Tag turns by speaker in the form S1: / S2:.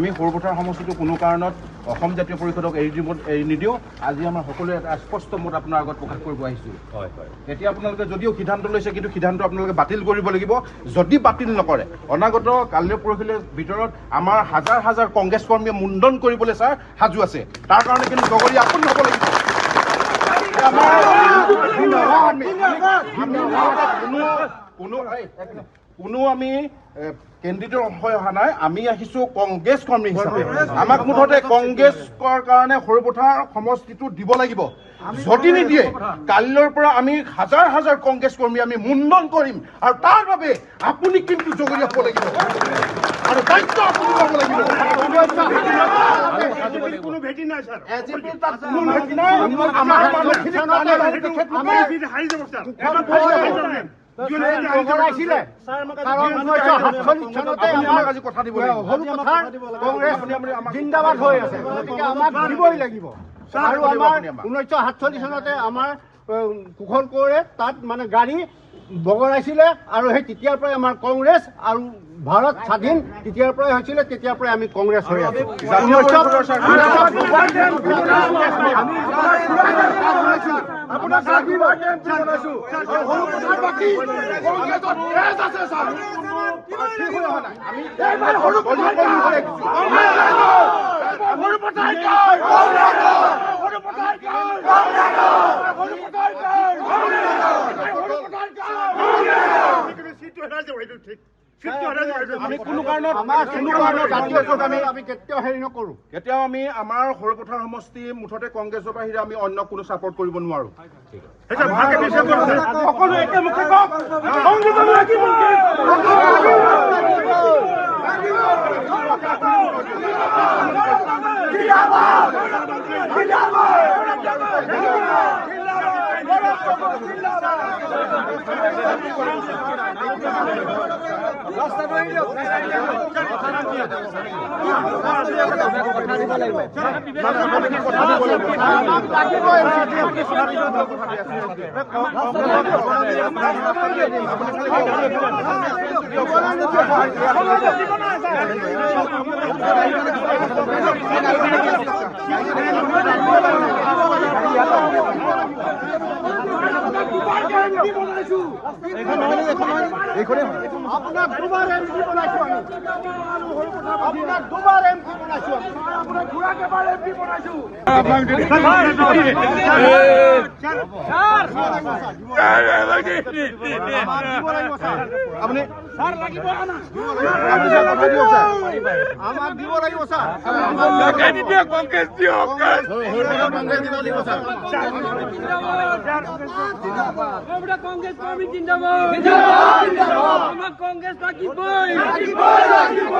S1: আমি সৰুপথাৰ সমষ্টিটো কোনো কাৰণত অসম জাতীয় পৰিষদক এৰি নিদিওঁ। আজি আমাৰ সকলোৱে এটা স্পষ্ট মত আপোনাৰ আগত প্ৰকাশ কৰিব আহিছোঁ। এতিয়া আপোনালোকে যদিও সিদ্ধান্ত লৈছে, কিন্তু সিদ্ধান্ত আপোনালোকে বাতিল কৰিব লাগিব। যদি বাতিল নকৰে, অনাগত কালিৰ পৰহিলৈ ভিতৰত আমাৰ হাজাৰ হাজাৰ কংগ্ৰেছ কৰ্মীয়ে মুণ্ডন কৰিবলৈ ছাৰ সাজু আছে। তাৰ কাৰণে কিন্তু জগৰী আপোন হ'ব লাগিব। কোনো আমি কেন্দ্ৰিত হৈ অহা নাই, আমি আহিছোঁ কংগ্ৰেছ কৰ্মী হিচাপে। আমাক মুঠতে কংগ্ৰেছৰ কাৰণে সৰুপথাৰ সমষ্টিটো দিব লাগিব। যদি নিদিয়ে, কালিৰ পৰা আমি হাজাৰ হাজাৰ কংগ্ৰেছ কৰ্মী আমি মুণ্ডন কৰিম, আৰু তাৰ বাবে আপুনি কিন্তু জগৰীয়া হ'ব লাগিব আৰু দায়িত্ব আপুনি ল'ব লাগিব। কোনো ভেটি নাই ছাৰ, কোনো ভেটি নাই। আমাৰ মানুহখিনিক
S2: জিন্দাবাদ হৈ আছে, গতিকে আমাক দিবই লাগিব। আৰু আমাৰ 1947 চনতে আমাৰ কুশল কোঁৱৰে তাত মানে গাড়ী বগৰাইছিলে, আৰু সেই তেতিয়াৰ পৰাই আমাৰ কংগ্ৰেছ আৰু ভাৰত স্বাধীন তেতিয়াৰ পৰাই হৈছিলে, তেতিয়াৰ পৰাই আমি কংগ্ৰেছ হৈ আছো।
S1: কেতিয়াও আমি আমাৰ সৰুপথাৰ সমষ্টি মুঠতে কংগ্ৰেছৰ বাহিৰে আমি অন্য কোনো ছাপোৰ্ট কৰিব নোৱাৰো। আপোনাক দুবাৰ এমপি বনাইছো, আপোনাক দুবাৰ এমপি বনাইছো, আপোনাক ঘূৰাক এবাৰ এমপি বনাইছো। আপুনি আমাক দিব লাগিব ছাৰ, কংগ্ৰেছ দিয়ক,
S3: কংগ্ৰেছ কৰ্মী জিন্দাবাদ, কংগ্ৰেছ লাগিবই, লাগিবই।